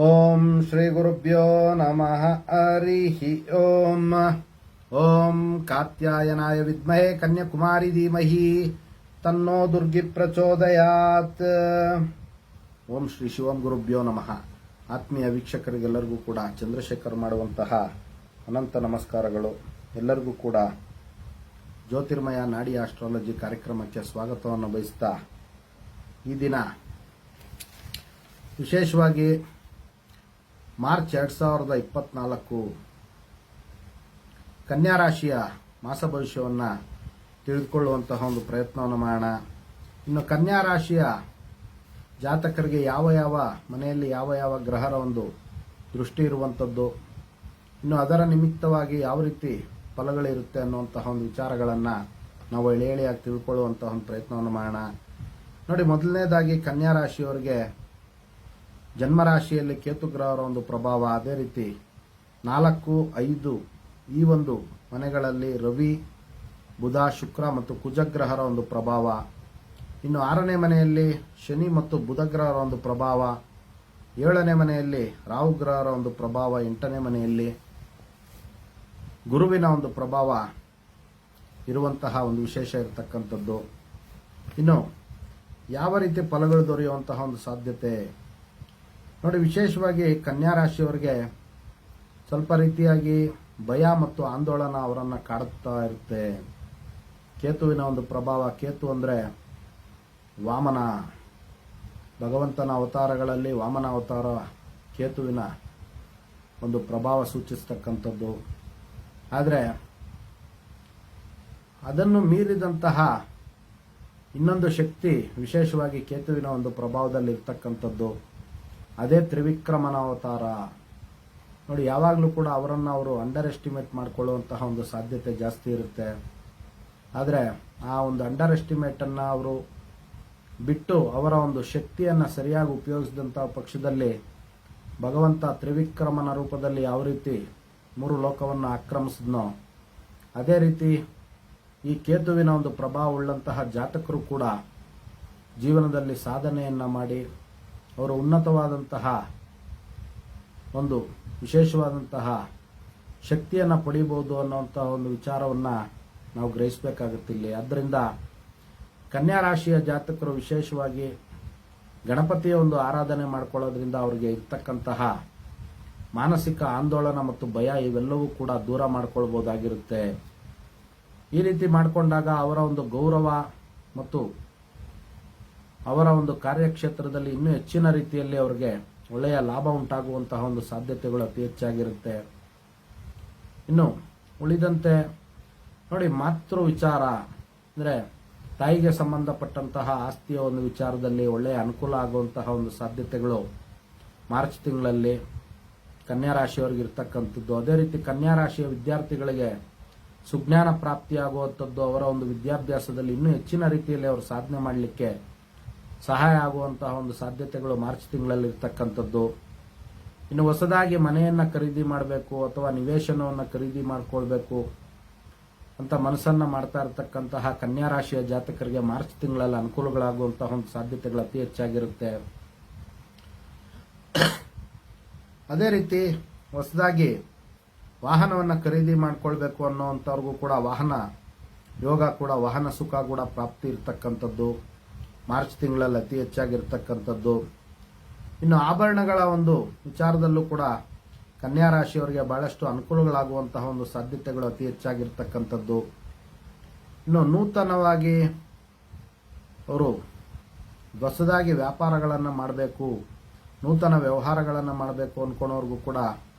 ಓಂ ಶ್ರೀ ಗುರುಭ್ಯೋ ನಮಃ ಹರಿಃ ಓಂ. ಓಂ ಕಾತ್ಯಾಯನಾಯ ವಿದ್ಮಹೇ ಕನ್ಯಾಕುಮಾರಿ ಧೀಮಹಿ ತನ್ನೋ ದುರ್ಗಿ ಪ್ರಚೋದಯಾತ್. ಓಂ ಶ್ರೀ ಶಿವಂ ಗುರುಭ್ಯೋ ನಮಃ. ಆತ್ಮೀಯ ವೀಕ್ಷಕರಿಗೆಲ್ಲರಿಗೂ ಕೂಡ ಚಂದ್ರಶೇಖರ್ ಮಾಡುವಂತಹ ಅನಂತ ನಮಸ್ಕಾರಗಳು. ಎಲ್ಲರಿಗೂ ಕೂಡ ಜ್ಯೋತಿರ್ಮಯ ನಾಡಿ ಆಸ್ಟ್ರಾಲಜಿ ಕಾರ್ಯಕ್ರಮಕ್ಕೆ ಸ್ವಾಗತವನ್ನು ಬಯಸ್ತಾ, ಈ ದಿನ ವಿಶೇಷವಾಗಿ ಮಾರ್ಚ್ 2024 ಕನ್ಯಾ ರಾಶಿಯ ಮಾಸ ಭವಿಷ್ಯವನ್ನು ತಿಳಿದುಕೊಳ್ಳುವಂತಹ ಒಂದು ಪ್ರಯತ್ನವನ್ನು ಮಾಡೋಣ. ಇನ್ನು ಕನ್ಯಾ ರಾಶಿಯ ಜಾತಕರಿಗೆ ಯಾವ ಯಾವ ಮನೆಯಲ್ಲಿ ಯಾವ ಯಾವ ಗ್ರಹರ ಒಂದು ದೃಷ್ಟಿ ಇರುವಂಥದ್ದು, ಇನ್ನು ಅದರ ನಿಮಿತ್ತವಾಗಿ ಯಾವ ರೀತಿ ಫಲಗಳಿರುತ್ತೆ ಅನ್ನುವಂತಹ ಒಂದು ವಿಚಾರಗಳನ್ನು ನಾವು ಎಳೆಯಾಗಿ ತಿಳ್ಕೊಳ್ಳುವಂತಹ ಒಂದು ಪ್ರಯತ್ನವನ್ನು ಮಾಡೋಣ. ನೋಡಿ, ಮೊದಲನೇದಾಗಿ ಕನ್ಯಾ ರಾಶಿಯವರಿಗೆ ಜನ್ಮರಾಶಿಯಲ್ಲಿ ಕೇತು ಗ್ರಹರ ಒಂದು ಪ್ರಭಾವ, ಅದೇ ರೀತಿ 4, 5 ಈ ಒಂದು ಮನೆಗಳಲ್ಲಿ ರವಿ, ಬುಧ, ಶುಕ್ರ ಮತ್ತು ಕುಜಗ್ರಹರ ಒಂದು ಪ್ರಭಾವ. ಇನ್ನು 6ನೇ ಮನೆಯಲ್ಲಿ ಶನಿ ಮತ್ತು ಬುಧ ಗ್ರಹರ ಒಂದು ಪ್ರಭಾವ, 7ನೇ ಮನೆಯಲ್ಲಿ ರಾಹು ಗ್ರಹರ ಒಂದು ಪ್ರಭಾವ, 8ನೇ ಮನೆಯಲ್ಲಿ ಗುರುವಿನ ಒಂದು ಪ್ರಭಾವ ಇರುವಂತಹ ಒಂದು ವಿಶೇಷ ಇರತಕ್ಕಂಥದ್ದು. ಇನ್ನು ಯಾವ ರೀತಿ ಫಲಗಳು ದೊರೆಯುವಂತಹ ಒಂದು ಸಾಧ್ಯತೆ ನೋಡಿ, ವಿಶೇಷವಾಗಿ ಕನ್ಯಾ ರಾಶಿಯವರಿಗೆ ಸ್ವಲ್ಪ ರೀತಿಯಾಗಿ ಭಯ ಮತ್ತು ಆಂದೋಲನ ಅವರನ್ನು ಕಾಡುತ್ತಾ ಇರುತ್ತೆ. ಕೇತುವಿನ ಒಂದು ಪ್ರಭಾವ. ಕೇತು ಅಂದರೆ ವಾಮನ, ಭಗವಂತನ ಅವತಾರಗಳಲ್ಲಿ ವಾಮನ ಅವತಾರ ಕೇತುವಿನ ಒಂದು ಪ್ರಭಾವ ಸೂಚಿಸ್ತಕ್ಕಂಥದ್ದು. ಆದರೆ ಅದನ್ನು ಮೀರಿದಂತಹ ಇನ್ನೊಂದು ಶಕ್ತಿ ವಿಶೇಷವಾಗಿ ಕೇತುವಿನ ಒಂದು ಪ್ರಭಾವದಲ್ಲಿ ಇರ್ತಕ್ಕಂಥದ್ದು, ಅದೇ ತ್ರಿವಿಕ್ರಮನ ಅವತಾರ. ನೋಡಿ, ಯಾವಾಗಲೂ ಕೂಡ ಅವರನ್ನು ಅವರು ಅಂಡರ್ ಎಸ್ಟಿಮೇಟ್ ಮಾಡಿಕೊಳ್ಳುವಂತಹ ಒಂದು ಸಾಧ್ಯತೆ ಜಾಸ್ತಿ ಇರುತ್ತೆ. ಆದರೆ ಆ ಒಂದು ಅಂಡರ್ ಎಸ್ಟಿಮೇಟನ್ನು ಅವರು ಬಿಟ್ಟು ಅವರ ಒಂದು ಶಕ್ತಿಯನ್ನು ಸರಿಯಾಗಿ ಉಪಯೋಗಿಸಿದಂತಹ ಪಕ್ಷದಲ್ಲಿ ಭಗವಂತ ತ್ರಿವಿಕ್ರಮನ ರೂಪದಲ್ಲಿ ಯಾವ ರೀತಿ 3 ಲೋಕವನ್ನು ಆಕ್ರಮಿಸಿದ್ನೋ, ಅದೇ ರೀತಿ ಈ ಕೇತುವಿನ ಒಂದು ಪ್ರಭಾವ ಉಳ್ಳಂತಹ ಜಾತಕರು ಕೂಡ ಜೀವನದಲ್ಲಿ ಸಾಧನೆಯನ್ನು ಮಾಡಿ ಅವರು ಉನ್ನತವಾದಂತಹ ಒಂದು ವಿಶೇಷವಾದಂತಹ ಶಕ್ತಿಯನ್ನು ಪಡಿಬಹುದು ಅನ್ನುವಂತಹ ಒಂದು ವಿಚಾರವನ್ನು ನಾವು ಗ್ರಹಿಸಬೇಕಾಗುತ್ತಿಲ್ಲ. ಆದ್ದರಿಂದ ಕನ್ಯಾ ರಾಶಿಯ ಜಾತಕರು ವಿಶೇಷವಾಗಿ ಗಣಪತಿಯ ಒಂದು ಆರಾಧನೆ ಮಾಡಿಕೊಳ್ಳೋದ್ರಿಂದ ಅವರಿಗೆ ಇರ್ತಕ್ಕಂತಹ ಮಾನಸಿಕ ಆಂದೋಲನ ಮತ್ತು ಭಯ ಇವೆಲ್ಲವೂ ಕೂಡ ದೂರ ಮಾಡಿಕೊಳ್ಬಹುದಾಗಿರುತ್ತೆ. ಈ ರೀತಿ ಮಾಡಿಕೊಂಡಾಗ ಅವರ ಒಂದು ಗೌರವ ಮತ್ತು ಅವರ ಒಂದು ಕಾರ್ಯಕ್ಷೇತ್ರದಲ್ಲಿ ಇನ್ನೂ ಹೆಚ್ಚಿನ ರೀತಿಯಲ್ಲಿ ಅವರಿಗೆ ಒಳ್ಳೆಯ ಲಾಭ ಉಂಟಾಗುವಂತಹ ಒಂದು ಸಾಧ್ಯತೆಗಳು ಅತಿ ಹೆಚ್ಚಾಗಿರುತ್ತೆ. ಇನ್ನು ಉಳಿದಂತೆ ನೋಡಿ, ಮಾತೃ ವಿಚಾರ ಅಂದರೆ ತಾಯಿಗೆ ಸಂಬಂಧಪಟ್ಟಂತಹ ಆಸ್ತಿಯ ಒಂದು ವಿಚಾರದಲ್ಲಿ ಒಳ್ಳೆಯ ಅನುಕೂಲ ಆಗುವಂತಹ ಒಂದು ಸಾಧ್ಯತೆಗಳು ಮಾರ್ಚ್ ತಿಂಗಳಲ್ಲಿ ಕನ್ಯಾ ರಾಶಿಯವರಿಗೆ ಇರ್ತಕ್ಕಂಥದ್ದು. ಅದೇ ರೀತಿ ಕನ್ಯಾ ರಾಶಿಯ ವಿದ್ಯಾರ್ಥಿಗಳಿಗೆ ಸುಜ್ಞಾನ ಪ್ರಾಪ್ತಿಯಾಗುವಂಥದ್ದು, ಅವರ ಒಂದು ವಿದ್ಯಾಭ್ಯಾಸದಲ್ಲಿ ಇನ್ನೂ ಹೆಚ್ಚಿನ ರೀತಿಯಲ್ಲಿ ಅವರು ಸಾಧನೆ ಮಾಡಲಿಕ್ಕೆ ಸಹಾಯ ಆಗುವಂತಹ ಒಂದು ಸಾಧ್ಯತೆಗಳು ಮಾರ್ಚ್ ತಿಂಗಳಲ್ಲಿ ಇರ್ತಕ್ಕಂಥದ್ದು. ಇನ್ನು ಹೊಸದಾಗಿ ಮನೆಯನ್ನು ಖರೀದಿ ಮಾಡಬೇಕು ಅಥವಾ ನಿವೇಶನವನ್ನು ಖರೀದಿ ಮಾಡಿಕೊಳ್ಬೇಕು ಅಂತ ಮನಸ್ಸನ್ನು ಮಾಡ್ತಾ ಇರತಕ್ಕಂತಹ ಕನ್ಯಾ ರಾಶಿಯ ಜಾತಕರಿಗೆ ಮಾರ್ಚ್ ತಿಂಗಳಲ್ಲಿ ಅನುಕೂಲಗಳಾಗುವಂತಹ ಒಂದು ಸಾಧ್ಯತೆಗಳು ಅತಿ ಹೆಚ್ಚಾಗಿರುತ್ತೆ. ಅದೇ ರೀತಿ ಹೊಸದಾಗಿ ವಾಹನವನ್ನು ಖರೀದಿ ಮಾಡಿಕೊಳ್ಬೇಕು ಅನ್ನೋವಂಥವ್ರಿಗೂ ಕೂಡ ವಾಹನ ಯೋಗ ಕೂಡ, ವಾಹನ ಸುಖ ಕೂಡ ಪ್ರಾಪ್ತಿ ಇರತಕ್ಕಂಥದ್ದು ಮಾರ್ಚ್ ತಿಂಗಳಲ್ಲಿ ಅತಿ ಹೆಚ್ಚಾಗಿರ್ತಕ್ಕಂಥದ್ದು. ಇನ್ನು ಆಭರಣಗಳ ಒಂದು ವಿಚಾರದಲ್ಲೂ ಕೂಡ ಕನ್ಯಾ ರಾಶಿಯವರಿಗೆ ಬಹಳಷ್ಟು ಅನುಕೂಲಗಳಾಗುವಂತಹ ಒಂದು ಸಾಧ್ಯತೆಗಳು ಅತಿ ಹೆಚ್ಚಾಗಿರ್ತಕ್ಕಂಥದ್ದು. ಇನ್ನು ನೂತನವಾಗಿ ಅವರು ಹೊಸದಾಗಿ ವ್ಯಾಪಾರಗಳನ್ನು ಮಾಡಬೇಕು, ನೂತನ ವ್ಯವಹಾರಗಳನ್ನು ಮಾಡಬೇಕು ಅಂದ್ಕೊಳೋರ್ಗೂ ಕೂಡ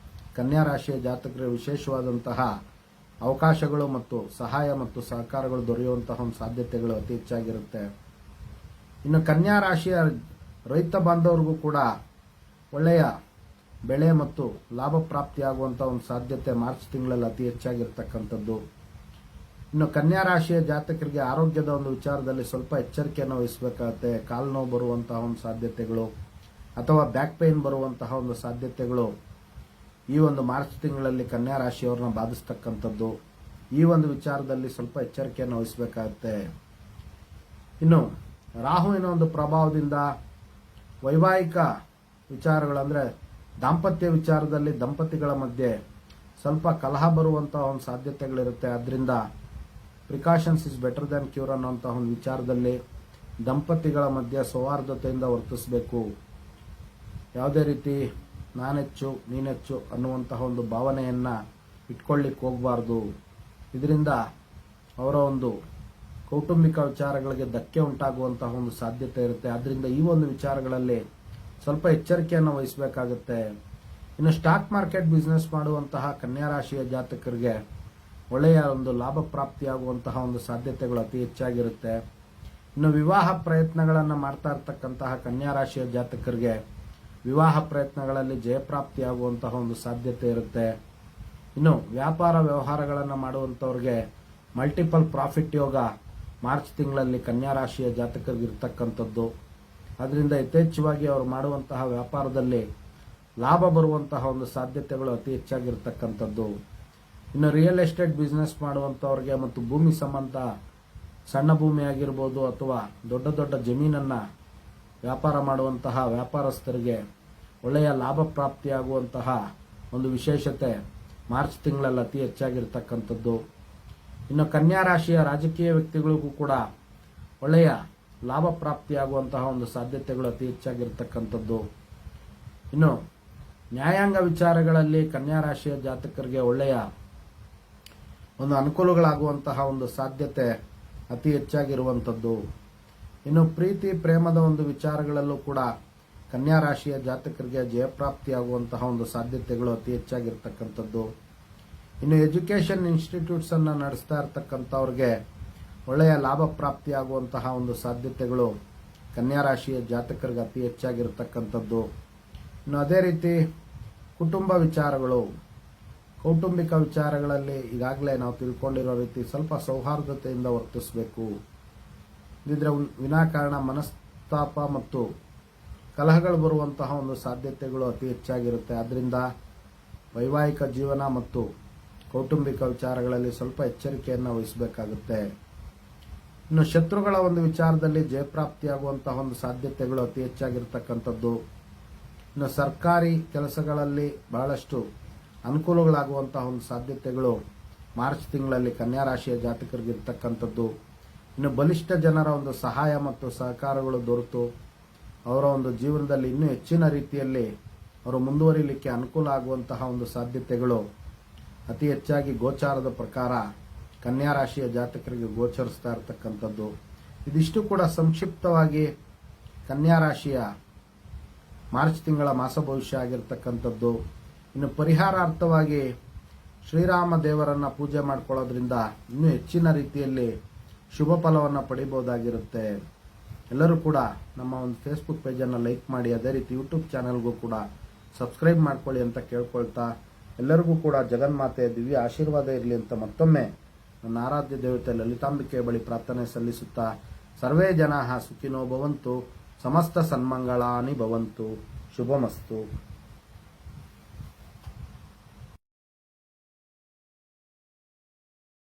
ಕನ್ಯಾ ರಾಶಿಯ ಜಾತಕರಿಗೆ ವಿಶೇಷವಾದಂತಹ ಅವಕಾಶಗಳು ಮತ್ತು ಸಹಾಯ ಮತ್ತು ಸಹಕಾರಗಳು ದೊರೆಯುವಂತಹ ಒಂದು ಸಾಧ್ಯತೆಗಳು ಅತಿ ಹೆಚ್ಚಾಗಿರುತ್ತೆ. ಇನ್ನು ಕನ್ಯಾ ರಾಶಿಯ ರೈತ ಬಾಂಧವರಿಗೂ ಕೂಡ ಒಳ್ಳೆಯ ಬೆಳೆ ಮತ್ತು ಲಾಭ ಪ್ರಾಪ್ತಿಯಾಗುವಂಥ ಒಂದು ಸಾಧ್ಯತೆ ಮಾರ್ಚ್ ತಿಂಗಳಲ್ಲಿ ಅತಿ ಹೆಚ್ಚಾಗಿರ್ತಕ್ಕಂಥದ್ದು. ಇನ್ನು ಕನ್ಯಾ ರಾಶಿಯ ಜಾತಕರಿಗೆ ಆರೋಗ್ಯದ ಒಂದು ವಿಚಾರದಲ್ಲಿ ಸ್ವಲ್ಪ ಎಚ್ಚರಿಕೆಯನ್ನು ವಹಿಸಬೇಕಾಗುತ್ತೆ. ಕಾಲು ನೋವು ಬರುವಂತಹ ಒಂದು ಸಾಧ್ಯತೆಗಳು ಅಥವಾ ಬ್ಯಾಕ್ ಪೇನ್ ಬರುವಂತಹ ಒಂದು ಸಾಧ್ಯತೆಗಳು ಈ ಒಂದು ಮಾರ್ಚ್ ತಿಂಗಳಲ್ಲಿ ಕನ್ಯಾ ರಾಶಿಯವರನ್ನ ಬಾಧಿಸ್ತಕ್ಕಂಥದ್ದು. ಈ ಒಂದು ವಿಚಾರದಲ್ಲಿ ಸ್ವಲ್ಪ ಎಚ್ಚರಿಕೆಯನ್ನು ವಹಿಸಬೇಕಾಗುತ್ತೆ. ಇನ್ನು ರಾಹುವಿನ ಒಂದು ಪ್ರಭಾವದಿಂದ ವೈವಾಹಿಕ ವಿಚಾರಗಳಂದರೆ ದಾಂಪತ್ಯ ವಿಚಾರದಲ್ಲಿ ದಂಪತಿಗಳ ಮಧ್ಯೆ ಸ್ವಲ್ಪ ಕಲಹ ಬರುವಂತಹ ಒಂದು ಸಾಧ್ಯತೆಗಳಿರುತ್ತೆ. ಅದರಿಂದ precautions is better than cure ಅನ್ನೋಂತಹ ಒಂದು ವಿಚಾರದಲ್ಲಿ ದಂಪತಿಗಳ ಮಧ್ಯೆ ಸೌಹಾರ್ದತೆಯಿಂದ ವರ್ತಿಸಬೇಕು. ಯಾವುದೇ ರೀತಿ ನಾನೆಚ್ಚು ನೀನೆಚ್ಚು ಅನ್ನುವಂತಹ ಒಂದು ಭಾವನೆಯನ್ನು ಇಟ್ಕೊಳ್ಳಿಕ್ಕೆ ಹೋಗಬಾರ್ದು. ಇದರಿಂದ ಅವರ ಒಂದು ಕೌಟುಂಬಿಕ ವಿಚಾರಗಳಿಗೆ ಧಕ್ಕೆ ಉಂಟಾಗುವಂತಹ ಒಂದು ಸಾಧ್ಯತೆ ಇರುತ್ತೆ. ಆದ್ದರಿಂದ ಈ ಒಂದು ವಿಚಾರಗಳಲ್ಲಿ ಸ್ವಲ್ಪ ಎಚ್ಚರಿಕೆಯನ್ನು ವಹಿಸಬೇಕಾಗುತ್ತೆ. ಇನ್ನು ಸ್ಟಾಕ್ ಮಾರ್ಕೆಟ್ ಬಿಸ್ನೆಸ್ ಮಾಡುವಂತಹ ಕನ್ಯಾ ರಾಶಿಯ ಜಾತಕರಿಗೆ ಒಳ್ಳೆಯ ಒಂದು ಲಾಭ ಪ್ರಾಪ್ತಿಯಾಗುವಂತಹ ಒಂದು ಸಾಧ್ಯತೆಗಳು ಅತಿ ಹೆಚ್ಚಾಗಿರುತ್ತೆ. ಇನ್ನು ವಿವಾಹ ಪ್ರಯತ್ನಗಳನ್ನು ಮಾಡ್ತಾ ಇರ್ತಕ್ಕಂತಹ ಕನ್ಯಾ ರಾಶಿಯ ಜಾತಕರಿಗೆ ವಿವಾಹ ಪ್ರಯತ್ನಗಳಲ್ಲಿ ಜಯಪ್ರಾಪ್ತಿಯಾಗುವಂತಹ ಒಂದು ಸಾಧ್ಯತೆ ಇರುತ್ತೆ. ಇನ್ನು ವ್ಯಾಪಾರ ವ್ಯವಹಾರಗಳನ್ನು ಮಾಡುವಂಥವ್ರಿಗೆ ಮಲ್ಟಿಪಲ್ ಪ್ರಾಫಿಟ್ ಯೋಗ ಮಾರ್ಚ್ ತಿಂಗಳಲ್ಲಿ ಕನ್ಯಾ ರಾಶಿಯ ಜಾತಕರಿಗೆ ಇರ್ತಕ್ಕಂಥದ್ದು. ಅದರಿಂದ ಯಥೇಚ್ಛವಾಗಿ ಅವರು ಮಾಡುವಂತಹ ವ್ಯಾಪಾರದಲ್ಲಿ ಲಾಭ ಬರುವಂತಹ ಒಂದು ಸಾಧ್ಯತೆಗಳು ಅತಿ ಹೆಚ್ಚಾಗಿರ್ತಕ್ಕಂಥದ್ದು. ಇನ್ನು ರಿಯಲ್ ಎಸ್ಟೇಟ್ ಬಿಸ್ನೆಸ್ ಮಾಡುವಂಥವ್ರಿಗೆ ಮತ್ತು ಭೂಮಿ ಸಂಬಂಧ ಸಣ್ಣ ಭೂಮಿ ಆಗಿರ್ಬೋದು ಅಥವಾ ದೊಡ್ಡ ದೊಡ್ಡ ಜಮೀನನ್ನು ವ್ಯಾಪಾರ ಮಾಡುವಂತಹ ವ್ಯಾಪಾರಸ್ಥರಿಗೆ ಒಳ್ಳೆಯ ಲಾಭ ಪ್ರಾಪ್ತಿಯಾಗುವಂತಹ ಒಂದು ವಿಶೇಷತೆ ಮಾರ್ಚ್ ತಿಂಗಳಲ್ಲಿ ಅತಿ ಹೆಚ್ಚಾಗಿರ್ತಕ್ಕಂಥದ್ದು. ಇನ್ನು ಕನ್ಯಾ ರಾಶಿಯ ರಾಜಕೀಯ ವ್ಯಕ್ತಿಗಳಿಗೂ ಕೂಡ ಒಳ್ಳೆಯ ಲಾಭ ಪ್ರಾಪ್ತಿಯಾಗುವಂತಹ ಒಂದು ಸಾಧ್ಯತೆಗಳು ಅತಿ ಹೆಚ್ಚಾಗಿರ್ತಕ್ಕಂಥದ್ದು. ಇನ್ನು ನ್ಯಾಯಾಂಗ ವಿಚಾರಗಳಲ್ಲಿ ಕನ್ಯಾ ರಾಶಿಯ ಜಾತಕರಿಗೆ ಒಳ್ಳೆಯ ಒಂದು ಅನುಕೂಲಗಳಾಗುವಂತಹ ಒಂದು ಸಾಧ್ಯತೆ ಅತಿ ಹೆಚ್ಚಾಗಿರುವಂಥದ್ದು. ಇನ್ನು ಪ್ರೀತಿ ಪ್ರೇಮದ ಒಂದು ವಿಚಾರಗಳಲ್ಲೂ ಕೂಡ ಕನ್ಯಾ ರಾಶಿಯ ಜಾತಕರಿಗೆ ಜಯಪ್ರಾಪ್ತಿಯಾಗುವಂತಹ ಒಂದು ಸಾಧ್ಯತೆಗಳು ಅತಿ ಹೆಚ್ಚಾಗಿರ್ತಕ್ಕಂಥದ್ದು. ಇನ್ನು ಎಜುಕೇಷನ್ ಇನ್ಸ್ಟಿಟ್ಯೂಟ್ಸ್ ಅನ್ನು ನಡೆಸ್ತಾ ಇರ್ತಕ್ಕಂಥವ್ರಿಗೆ ಒಳ್ಳೆಯ ಲಾಭ ಪ್ರಾಪ್ತಿಯಾಗುವಂತಹ ಒಂದು ಸಾಧ್ಯತೆಗಳು ಕನ್ಯಾ ರಾಶಿಯ ಜಾತಕರಿಗೆ ಅತಿ ಹೆಚ್ಚಾಗಿರ್ತಕ್ಕಂಥದ್ದು. ಇನ್ನು ಅದೇ ರೀತಿ ಕುಟುಂಬ ವಿಚಾರಗಳು, ಕೌಟುಂಬಿಕ ವಿಚಾರಗಳಲ್ಲಿ ಈಗಾಗಲೇ ನಾವು ತಿಳ್ಕೊಂಡಿರೋ ರೀತಿ ಸ್ವಲ್ಪ ಸೌಹಾರ್ದತೆಯಿಂದ ವರ್ತಿಸಬೇಕು. ಇದ್ರೆ ವಿನಾಕಾರಣ ಮನಸ್ತಾಪ ಮತ್ತು ಕಲಹಗಳು ಬರುವಂತಹ ಒಂದು ಸಾಧ್ಯತೆಗಳು ಅತಿ ಹೆಚ್ಚಾಗಿರುತ್ತೆ. ಆದ್ದರಿಂದ ವೈವಾಹಿಕ ಜೀವನ ಮತ್ತು ಕೌಟುಂಬಿಕ ವಿಚಾರಗಳಲ್ಲಿ ಸ್ವಲ್ಪ ಎಚ್ಚರಿಕೆಯನ್ನು ವಹಿಸಬೇಕಾಗುತ್ತೆ. ಇನ್ನು ಶತ್ರುಗಳ ಒಂದು ವಿಚಾರದಲ್ಲಿ ಜಯಪ್ರಾಪ್ತಿಯಾಗುವಂತಹ ಒಂದು ಸಾಧ್ಯತೆಗಳು ಅತಿ ಹೆಚ್ಚಾಗಿರ್ತಕ್ಕಂಥದ್ದು. ಇನ್ನು ಸರ್ಕಾರಿ ಕೆಲಸಗಳಲ್ಲಿ ಬಹಳಷ್ಟು ಅನುಕೂಲಗಳಾಗುವಂತಹ ಒಂದು ಸಾಧ್ಯತೆಗಳು ಮಾರ್ಚ್ ತಿಂಗಳಲ್ಲಿ ಕನ್ಯಾ ರಾಶಿಯ ಜಾತಕರಿಗೆ ಇರ್ತಕ್ಕಂಥದ್ದು. ಇನ್ನು ಬಲಿಷ್ಠ ಜನರ ಒಂದು ಸಹಾಯ ಮತ್ತು ಸಹಕಾರಗಳು ದೊರೆತು ಅವರ ಒಂದು ಜೀವನದಲ್ಲಿ ಇನ್ನೂ ಹೆಚ್ಚಿನ ರೀತಿಯಲ್ಲಿ ಅವರು ಮುಂದುವರಿಲಿಕ್ಕೆ ಅನುಕೂಲ ಆಗುವಂತಹ ಒಂದು ಸಾಧ್ಯತೆಗಳು ಅತಿ ಹೆಚ್ಚಾಗಿ ಗೋಚಾರದ ಪ್ರಕಾರ ಕನ್ಯಾ ರಾಶಿಯ ಜಾತಕರಿಗೆ ಗೋಚರಿಸ್ತಾ ಇರತಕ್ಕಂಥದ್ದು. ಇದಿಷ್ಟು ಕೂಡ ಸಂಕ್ಷಿಪ್ತವಾಗಿ ಕನ್ಯಾ ರಾಶಿಯ ಮಾರ್ಚ್ ತಿಂಗಳ ಮಾಸ ಭವಿಷ್ಯ ಆಗಿರ್ತಕ್ಕಂಥದ್ದು. ಇನ್ನು ಪರಿಹಾರಾರ್ಥವಾಗಿ ಶ್ರೀರಾಮ ದೇವರನ್ನ ಪೂಜೆ ಮಾಡ್ಕೊಳ್ಳೋದ್ರಿಂದ ಇನ್ನೂ ಹೆಚ್ಚಿನ ರೀತಿಯಲ್ಲಿ ಶುಭ ಫಲವನ್ನು ಪಡಿಬಹುದಾಗಿರುತ್ತೆ. ಎಲ್ಲರೂ ಕೂಡ ನಮ್ಮ ಒಂದು ಫೇಸ್ಬುಕ್ ಪೇಜನ್ನು ಲೈಕ್ ಮಾಡಿ, ಅದೇ ರೀತಿ ಯೂಟ್ಯೂಬ್ ಚಾನೆಲ್ಗೂ ಕೂಡ ಸಬ್ಸ್ಕ್ರೈಬ್ ಮಾಡ್ಕೊಳ್ಳಿ ಅಂತ ಕೇಳ್ಕೊಳ್ತಾ, ಎಲ್ಲರಿಗೂ ಕೂಡ ಜಗನ್ಮಾತೆಯ ದಿವ್ಯ ಆಶೀರ್ವಾದ ಇರಲಿ ಅಂತ ಮತ್ತೊಮ್ಮೆ ನನ್ನ ಆರಾಧ್ಯ ದೇವತೆ ಲಲಿತಾಂಬಿಕೆ ಬಳಿ ಪ್ರಾರ್ಥನೆ ಸಲ್ಲಿಸುತ್ತಾ, ಸರ್ವೇ ಜನಾಃ ಸುಖಿನೋ ಭವಂತು, ಸಮಸ್ತ ಸನ್ಮಂಗಳಾನಿ ಭವಂತು, ಶುಭಮಸ್ತು.